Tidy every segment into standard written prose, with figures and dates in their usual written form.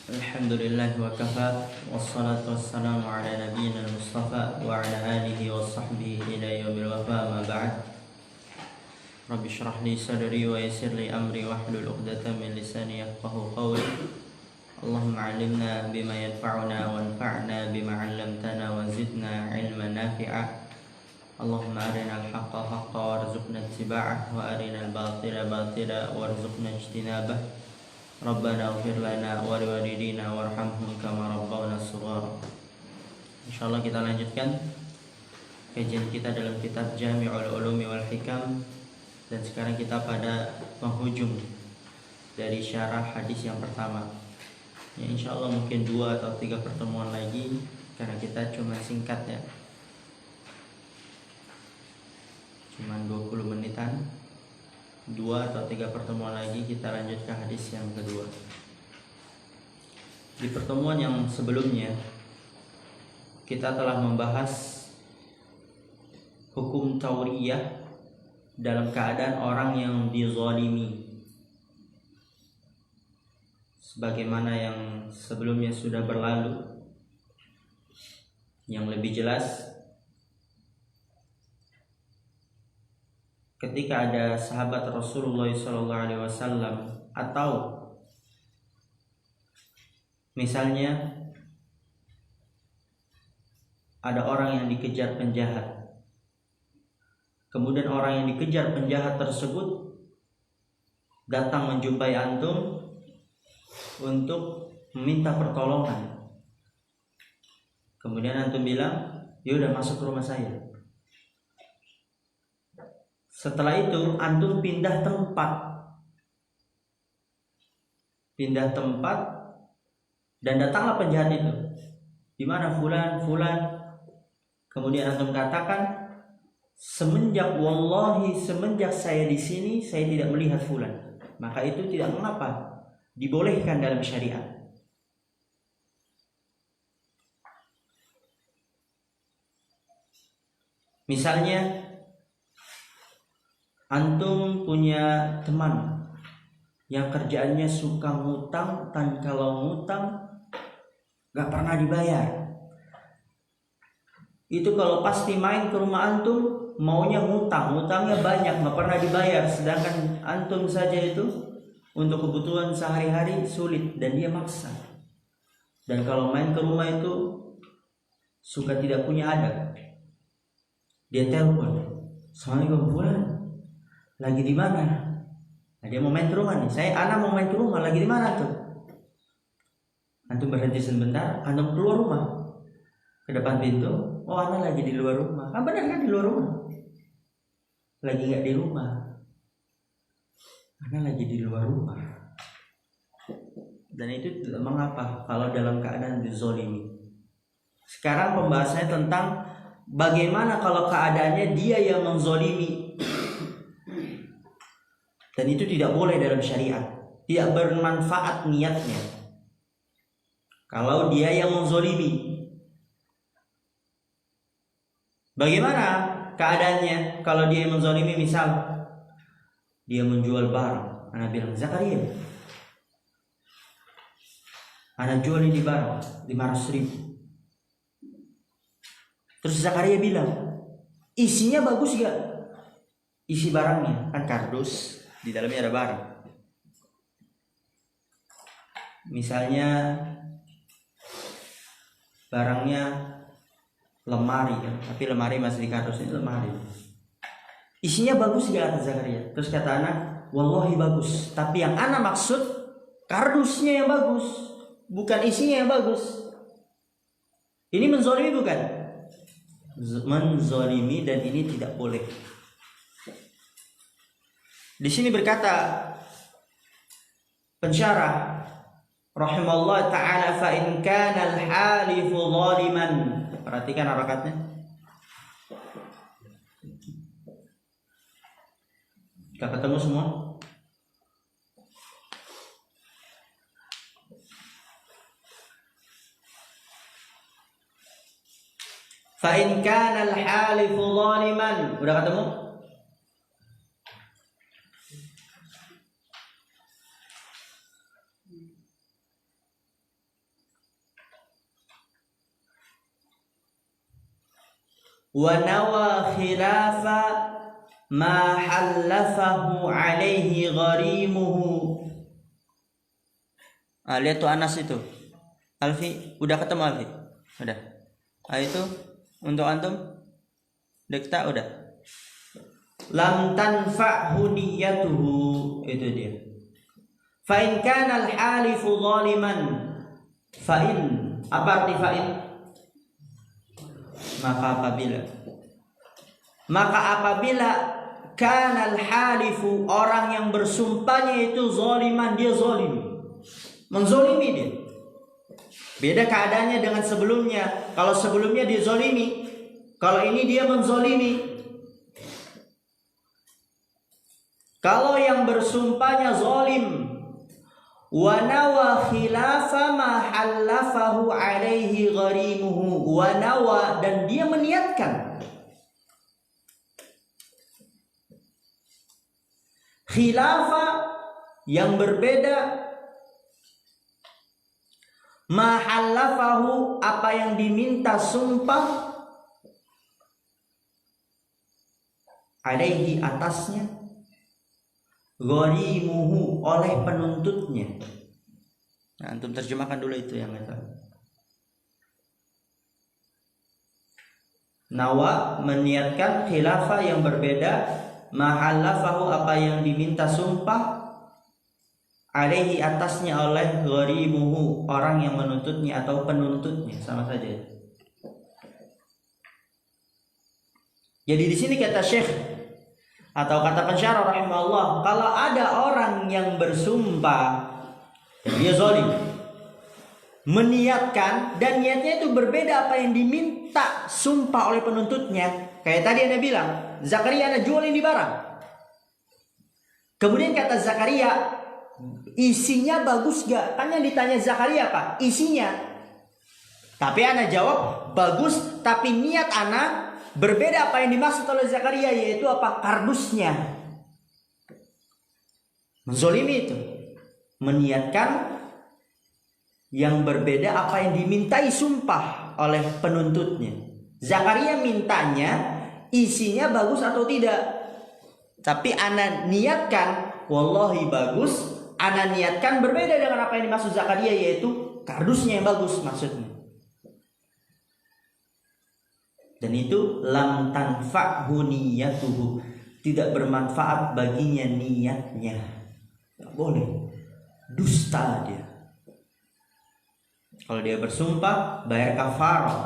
Alhamdulillah wa kafa wassalatu wassalamu ala nabiyyina al-mustafa wa ala alihi wa sahbihi ila yaumil wafa ma ba'd. Rabbi shrah li sadri wa yassir li amri wahlul 'uqdatam min lisani yafqahu qawli. Allahumma 'allimna bima yanfa'una wanfa'na bima 'allamtana wa zidna 'ilman nafi'a. Allahumma arina al-haqqa haqqan warzuqna ittiba'ah wa arina al-batila batila warzuqna ijtinabah. Rabbana ighfir lana wa liwalidina warhamhum kama rabbawna shighara. Insyaallah kita lanjutkan kajian kita dalam kitab Jami'ul Ulumi wal Hikam, dan sekarang kita pada penghujung dari syarah hadis yang pertama. Ya, insyaallah mungkin 2 atau 3 pertemuan lagi karena kita cuma singkat ya. Cuman 20 menitan. 2 atau 3 pertemuan lagi kita lanjut ke hadis yang kedua. Di pertemuan yang sebelumnya kita telah membahas hukum tauriyah dalam keadaan orang yang dizalimi, sebagaimana yang sebelumnya sudah berlalu. Yang lebih jelas, ketika ada sahabat Rasulullah SAW atau misalnya ada orang yang dikejar penjahat, kemudian orang yang dikejar penjahat tersebut datang menjumpai antum untuk meminta pertolongan, kemudian antum bilang, "Ya udah, masuk ke rumah saya." Setelah itu antum pindah tempat dan datanglah penjahat itu. Di mana fulan? Kemudian antum katakan, semenjak saya di sini saya tidak melihat fulan. Maka itu tidak mengapa, dibolehkan dalam syariat. Misalnya antum punya teman yang kerjaannya suka ngutang, dan kalau ngutang gak pernah dibayar. Itu kalau pasti main ke rumah antum maunya ngutangnya banyak, gak pernah dibayar. Sedangkan antum saja itu untuk kebutuhan sehari-hari sulit, dan dia maksa. Dan kalau main ke rumah itu suka tidak punya adab. Dia telepon, "Assalamualaikum fulan, lagi di mana?" Nah, dia mau main ke rumah nih. Anak mau main ke rumah, lagi di mana tuh? Antum berhenti sebentar, antum keluar rumah ke depan pintu. Oh, anak lagi di luar rumah. Ah, benar kan, di luar rumah? Lagi nggak di rumah. Anak lagi di luar rumah. Dan itu tidak mengapa kalau dalam keadaan dizolimi. Sekarang pembahasannya tentang bagaimana kalau keadaannya dia yang menzolimi. Dan itu tidak boleh dalam syariat. Tidak bermanfaat niatnya kalau dia yang menzolimi. Bagaimana keadaannya kalau dia yang menzolimi? Misal dia menjual barang, anak bilang, "Zakaria, anak jual ini barang 500.000. Terus Zakaria bilang, "Isinya bagus gak?" Isi barangnya kan kardus, di dalamnya ada barang. Misalnya barangnya lemari kan, tapi lemari masih di kardus, ini lemari. Isinya bagus gak, kata Zakaria? Terus kata anak, "Wallahi bagus, tapi yang anak maksud kardusnya yang bagus, bukan isinya yang bagus." Ini menzolimi bukan? Menzolimi, dan ini tidak boleh. Di sini berkata pensyarah rahimallahu ta'ala, "Fa in kana al-halifu zaliman." Perhatikan harakatnya. Kita ketemu semua? Fa in kana al-halifu zaliman. Udah ketemu? wa nawa khilafa ma halafahu alaihi gharimuhu. Lihat tuh Anas itu. Alfi, udah ketemu Alfi? Udah. Itu untuk antum? Dekta udah. Lam tanfa'hu niyyatuhu, itu dia. Fa in kana al-halifu zaliman fa in, apa arti fa in? Maka apabila kana al-halifu, orang yang bersumpahnya itu zaliman, dia zalim, menzolimi dia. Beda keadaannya dengan sebelumnya. Kalau sebelumnya dia zalimi, kalau ini dia menzolimi. Kalau yang bersumpahnya zalim, wa nawa khilafa ma halafahu alaihi gharimuhu, wa nawa, dan dia meniatkan khilafa, yang berbeda, ma halafahu, apa yang diminta sumpah, alaihi, atasnya, gharimuhu, oleh penuntutnya. Nah, antum terjemahkan dulu itu yang itu. Nawa, meniatkan, khilafah, yang berbeda, mahalafahu, apa yang diminta sumpah, alaihi, atasnya, oleh gharimuhu, orang yang menuntutnya atau penuntutnya, sama saja. Jadi di sini kata Syekh atau kata pensyarah rahimahullah, kalau ada orang yang bersumpah dan dia zalim, meniatkan, dan niatnya itu berbeda apa yang diminta sumpah oleh penuntutnya. Kayak tadi Anda bilang, Zakaria, Anda jual ini barang. Kemudian kata Zakaria, isinya bagus gak? Kan yang ditanya Zakaria apa? Isinya. Tapi Anda jawab bagus, tapi niat Anda berbeda apa yang dimaksud oleh Zakaria, yaitu apa? Kardusnya. Menzolimi itu, meniatkan yang berbeda apa yang dimintai sumpah oleh penuntutnya. Zakaria mintanya isinya bagus atau tidak, tapi ana niatkan wallahi bagus, ana niatkan berbeda dengan apa yang dimaksud Zakaria, yaitu kardusnya yang bagus maksudnya. Dan itu lam tanfa'hu niyyatuhu, tidak bermanfaat baginya niatnya. Tidak boleh, dusta dia. Kalau dia bersumpah, bayar kafarah.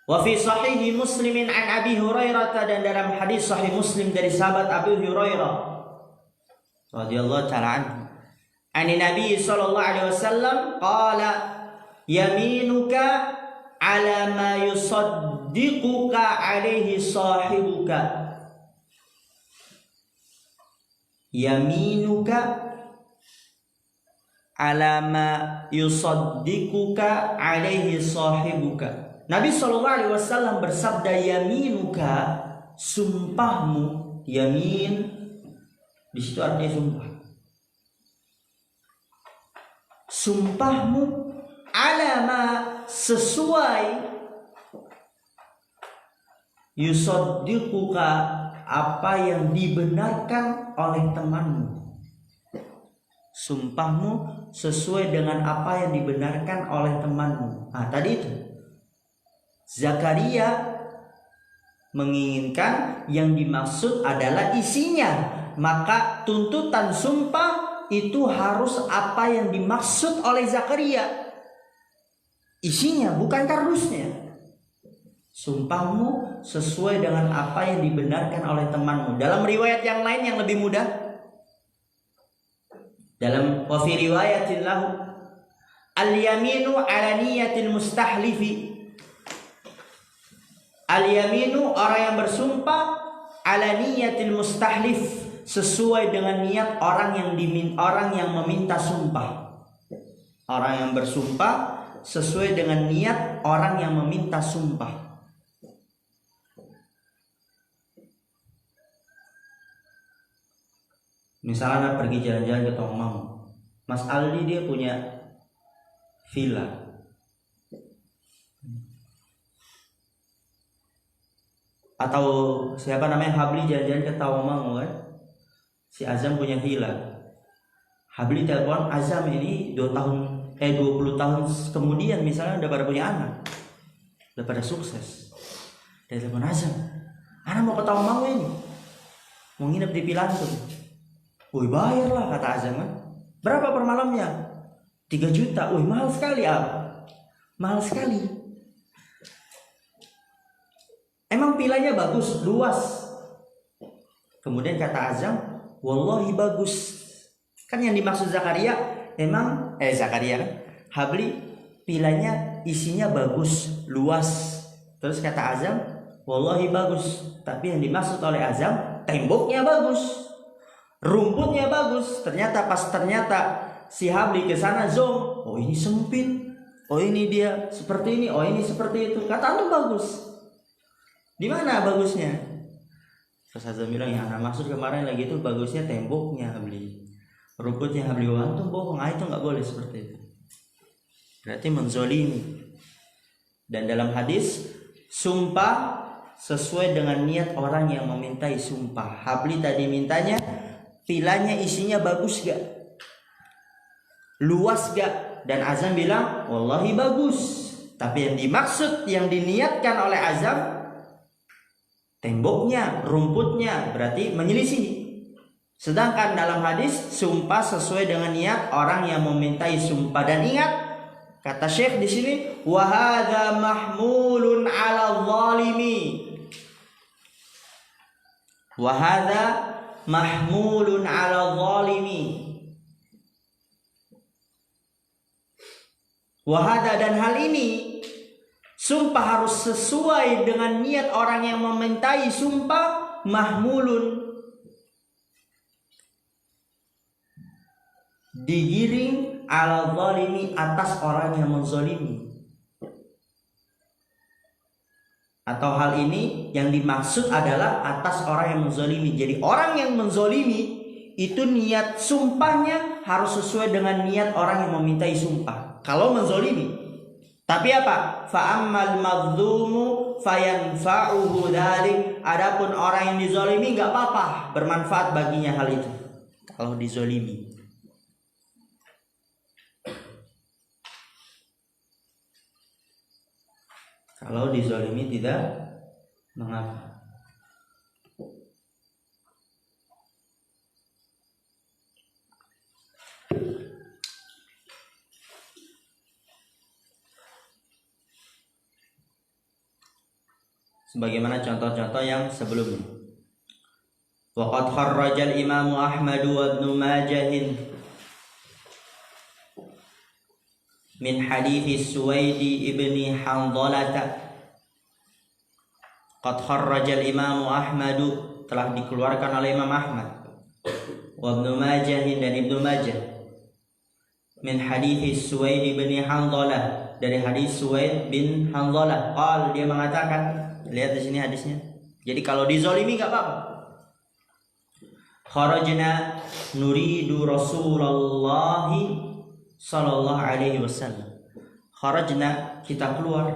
Wa fi sahih Muslimin an Abi Hurairah, dan dalam hadis sahih Muslim dari sahabat Abu Hurairah radhiyallahu ta'ala anhu, ani Nabi sallallahu alaihi wasallam qala yaminuka ala ma yusaddiquka alaihi sahibuka. Yaminuka ala ma yusaddiquka alaihi sahibuka. Nabi sallallahu alaihi wasallam bersabda, yaminuka, sumpahmu. Yamin di situ artinya sumpah. Sumpahmu alama, sesuai, yusaddiquka, apa yang dibenarkan oleh temanmu. Sumpahmu sesuai dengan apa yang dibenarkan oleh temanmu. Nah, tadi itu Zakaria menginginkan yang dimaksud adalah isinya, maka tuntutan sumpah itu harus apa yang dimaksud oleh Zakaria, isinya, bukan kardusnya. Sumpahmu sesuai dengan apa yang dibenarkan oleh temanmu. Dalam riwayat yang lain yang lebih mudah, dalam wa fi riwayatin lahu al-yaminu ala niyatil mustahlifi. Al-yaminu, orang yang bersumpah, ala niyatil mustahlif, sesuai dengan niat orang yang meminta sumpah. Orang yang bersumpah sesuai dengan niat orang yang meminta sumpah. Misalnya pergi jalan-jalan ke Tongmang, Mas Aldi dia punya villa. Atau siapa namanya Habli jalan-jalan ke Tawangmangu kan? Si Azam punya villa. Habli telepon Azam ini 20 tahun kemudian misalnya udah pada punya anak, udah pada sukses. Dia telepon Azam, anak mau ke Tawangmangu ini, mau nginep di Pilantur. Woi bayarlah kata Azam kan. Berapa per malamnya? 3 juta. Woi mahal sekali mahal sekali. Emang vilanya bagus, luas. Kemudian kata Azam, wallahi bagus. Kan yang dimaksud Zakaria emang Zakaria kan? Habli vilanya isinya bagus, luas. Terus kata Azam, wallahi bagus. Tapi yang dimaksud oleh Azam, temboknya bagus, rumputnya bagus. Ternyata si Habli ke sana zong. Oh ini sempit. Oh ini dia seperti ini. Oh ini seperti itu. Kata antum bagus. Di mana bagusnya? Terus Azam bilang ya anak maksud kemarin lagi itu bagusnya temboknya Habli, rumputnya Habli. Antum bohong, itu nggak boleh seperti itu. Berarti menzolimi. Dan dalam hadis sumpah sesuai dengan niat orang yang memintai sumpah. Habli tadi mintanya vilanya isinya bagus gak, luas gak, dan Azam bilang wallahi bagus. Tapi yang dimaksud, yang diniatkan oleh Azam temboknya, rumputnya, berarti menyelisih. Sedangkan dalam hadis sumpah sesuai dengan niat orang yang memintai sumpah. Dan ingat kata Syekh di sini, wa hadza mahmulun 'ala zalimi. Wa hadza mahmulun 'ala zalimi. Wa hadza, dan hal ini sumpah harus sesuai dengan niat orang yang memintai sumpah, mahmulun, digiring, ala zalimi, atas orang yang menzalimi. Atau hal ini yang dimaksud adalah atas orang yang menzalimi. Jadi orang yang menzalimi itu niat sumpahnya harus sesuai dengan niat orang yang memintai sumpah kalau menzalimi. Tapi apa? Fa'ammal mazlumu fayanfa'uhu dzalik. Adapun orang yang dizalimi enggak apa-apa, bermanfaat baginya hal itu kalau dizalimi. Kalau dizalimi tidak mengapa. Sebagaimana contoh-contoh yang sebelumnya. Waqad kharraja al-Imam Ahmad wa Ibnu Majah min hadits Suwaidi ibni Hanzalah. Qad kharraja al-Imam Ahmad, telah dikeluarkan oleh Imam Ahmad, wa Ibnu Majah, dan Ibnu Majah, min hadits Suwaid ibni Hanzalah, dari hadis Suwaid bin Hanzalah. Qal, dia mengatakan, lihat di sini hadisnya. Jadi kalau dizalimi enggak apa-apa. Kharajna nuridu Rasulullah sallallahu alaihi wasallam. Kharajna, kita keluar.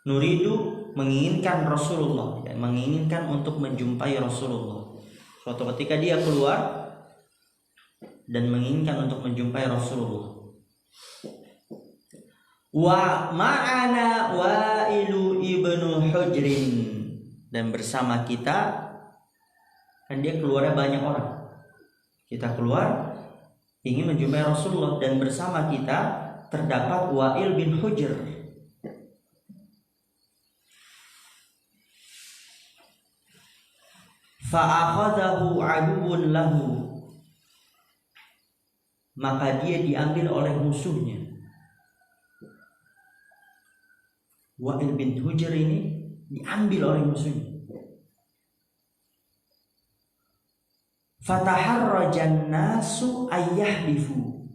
Nuridu, menginginkan Rasulullah, dan menginginkan untuk menjumpai Rasulullah. Suatu ketika dia keluar dan menginginkan untuk menjumpai Rasulullah. Wa ma'ana Wa'ilu ibnu Hujrin, dan bersama kita, kan dia keluarnya banyak orang. Kita keluar ingin menjumpai Rasulullah, dan bersama kita terdapat Wa'il bin Hujr. Fa'akhadhahu 'aduwwun lahu, maka dia diambil oleh musuhnya. Wa'il bin Hujr ini diambil oleh musuhnya. Fataharrajan nasu ayyahlifu.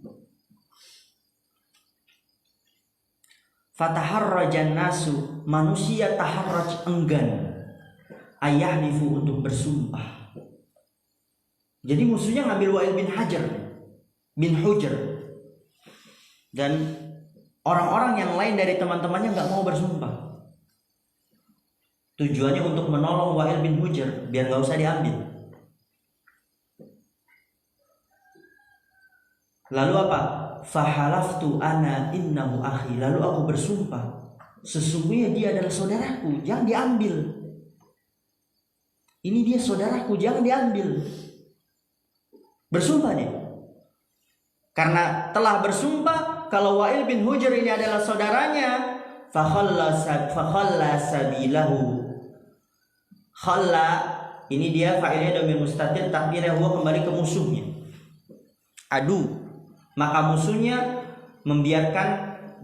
Fataharrajan nasu, manusia taharraj, enggan, ayyahlifu, untuk bersumpah. Jadi musuhnya ngambil Wa'il bin Hajar. bin Hujr. Dan orang-orang yang lain dari teman-temannya nggak mau bersumpah. Tujuannya untuk menolong Wa'il bin Hujr biar nggak usah diambil. Lalu apa? Fahalaftu ana innahu akhi. Lalu aku bersumpah, sesungguhnya dia adalah saudaraku, jangan diambil. Ini dia saudaraku, jangan diambil. Bersumpah dia. Karena telah bersumpah kalau Wa'il bin Hujr ini adalah saudaranya, fakhalla sabilahu. Khalla ini dia fa'ilnya dhamir mustatir, takdirnya huwa kembali ke musuhnya. Adu. Maka musuhnya membiarkan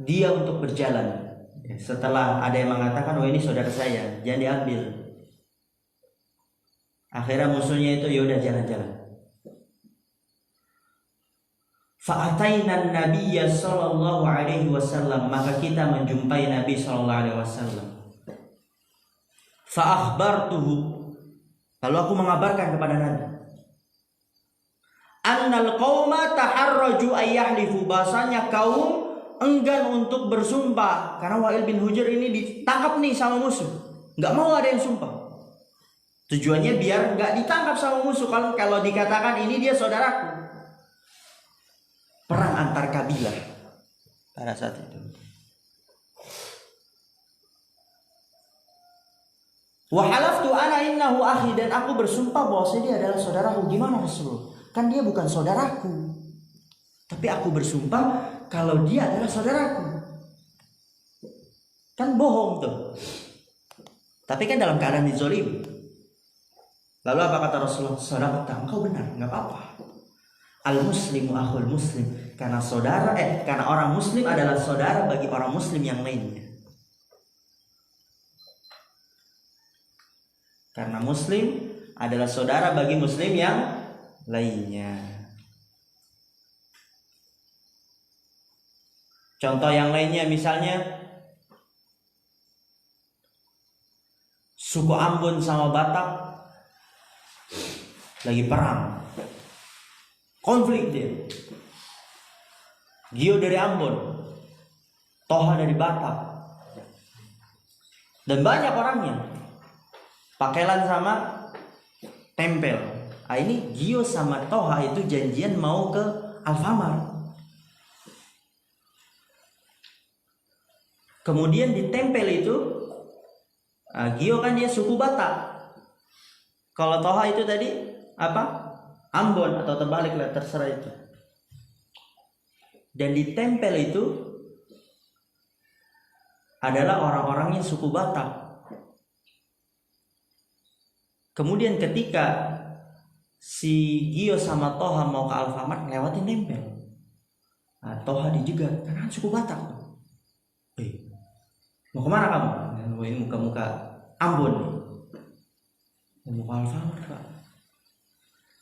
dia untuk berjalan. Setelah ada yang mengatakan, oh ini saudara saya, jangan diambil. Akhirnya musuhnya itu yaudah jalan-jalan. Fa'atainan Nabiyya sallallahu alaihi wasallam, maka kita menjumpai Nabi sallallahu alaihi wasallam. Fa'akhbartuhu, lalu aku mengabarkan kepada Nabi, annal qauma taharraju ayyahlifu, bahasanya kaum enggan untuk bersumpah karena Wa'il bin Hujr ini ditangkap nih sama musuh, nggak mau ada yang sumpah. Tujuannya biar nggak ditangkap sama musuh. Kalau dikatakan ini dia saudaraku. Perang antar kabilah pada saat itu. Wa halaftu ana innahu akhi, dan aku bersumpah bahwa dia adalah saudaraku. Gimana Rasulullah? Kan dia bukan saudaraku. Tapi aku bersumpah kalau dia adalah saudaraku. Kan bohong tuh. Tapi kan dalam keadaan dizolimi. Lalu apa kata Rasulullah? Sadaqta, engkau benar, enggak apa-apa. Al-muslimu akhul muslim, karena karena orang muslim adalah saudara bagi orang muslim yang lainnya. Karena muslim adalah saudara bagi muslim yang lainnya. Contoh yang lainnya misalnya suku Ambon sama Batak lagi perang, konflik dia. Gio dari Ambon, Toha dari Batak, dan banyak orangnya. Pakelan sama tempel. Nah, ini Gio sama Toha itu janjian mau ke Alfamart. Kemudian ditempel itu, Gio kan dia suku Batak. Kalau Toha itu tadi apa? Ambon atau terbalik lah, terserah itu. Dan ditempel itu adalah orang-orangnya suku Batak. Kemudian ketika si Gio sama Toha mau ke Alfamart, lewatin tempel. Nah, Toha dijegat karena suku Batak. Mau kemana kamu? Ini muka-muka Ambon nih. Mau ke Alfamart Pak.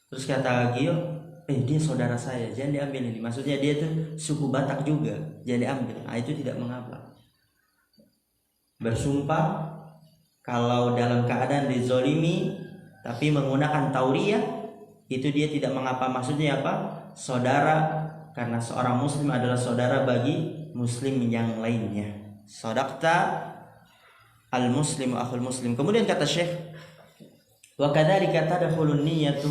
Terus kata Gio, dia saudara saya, jangan diambil ini. Maksudnya dia tuh suku Batak juga, jangan diambil. Nah, itu tidak mengapa. Bersumpah kalau dalam keadaan dizolimi tapi menggunakan tauriyah, itu dia tidak mengapa. Maksudnya apa? Saudara, karena seorang muslim adalah saudara bagi muslim yang lainnya. Sadaqta al-muslimu akhul muslim. Kemudian kata Syekh, wa kadzalika tadkhulun niyyatu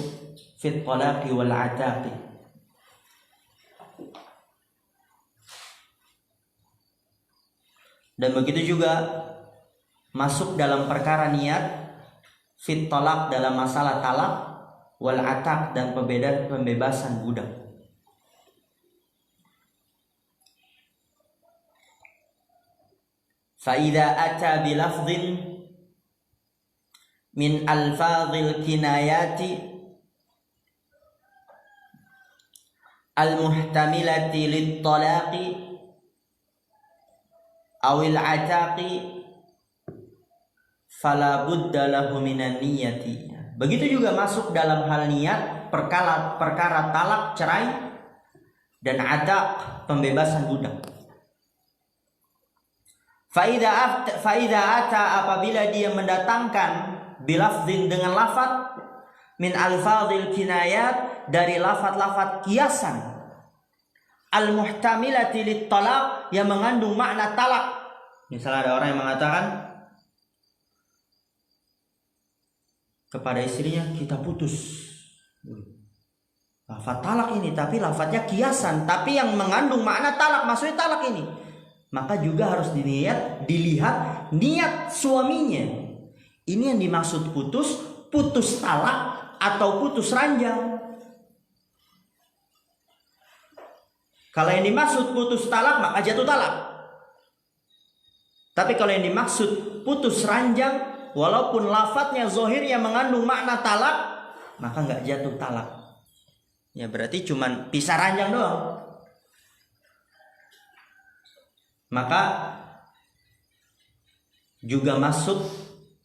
fit talaqi wal ataqi. Dan begitu juga masuk dalam perkara niat fit talaq dalam masalah talak, wal ataq dan pembebasan budak. Fa idza ata bi lafdhin min alfadhil kinayati al-muhtamilati lit-talaqi awil ataqi fala budda lahu minan niyyati. Begitu juga masuk dalam hal niat perkara talak, cerai, dan ataq, pembebasan budak. Fa idza ata, apabila dia mendatangkan bilafdhin dengan lafaz min alfadhil kinayat, dari lafaz-lafaz kiasan al-muhtamilati lit-talaq, yang mengandung makna talak. Misalnya ada orang yang mengatakan kepada istrinya, kita putus. Lafaz talak ini, tapi lafaznya kiasan, tapi yang mengandung makna talak, maksudnya talak ini. Maka juga harus dilihat niat suaminya. Ini yang dimaksud putus talak atau putus ranjang. Kalau yang dimaksud putus talak, maka jatuh talak. Tapi kalau yang dimaksud putus ranjang, walaupun lafadznya zahirnya mengandung makna talak, maka nggak jatuh talak. Ya berarti cuman pisah ranjang doang. Maka juga masuk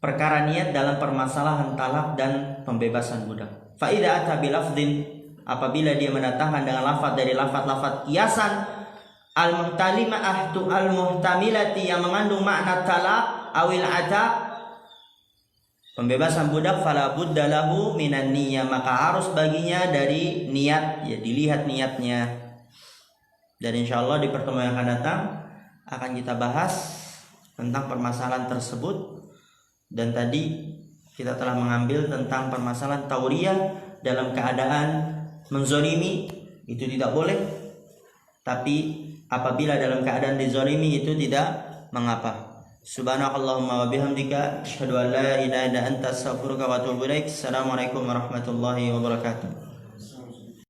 perkara niat dalam permasalahan talak dan pembebasan budak. Fa idza ata bi lafdhin, apabila dia mendatangkan dengan lafaz dari lafaz-lafaz kiasan, al-muhtamilati, yang mengandung makna talak, awil ata, pembebasan budak, fala budda lahu minan niyyah, maka harus baginya dari niat, ya dilihat niatnya. Dan insyaallah di pertemuan yang akan datang akan kita bahas tentang permasalahan tersebut. Dan tadi kita telah mengambil tentang permasalahan tauriyah dalam keadaan menzolimi, itu tidak boleh. Tapi apabila dalam keadaan dizolimi, itu tidak mengapa. Subhanakallahumma wa bihamdika asyhadu an la ilaha illa anta astaghfiruka wa atubu ilaik. Assalamualaikum warahmatullahi wabarakatuh.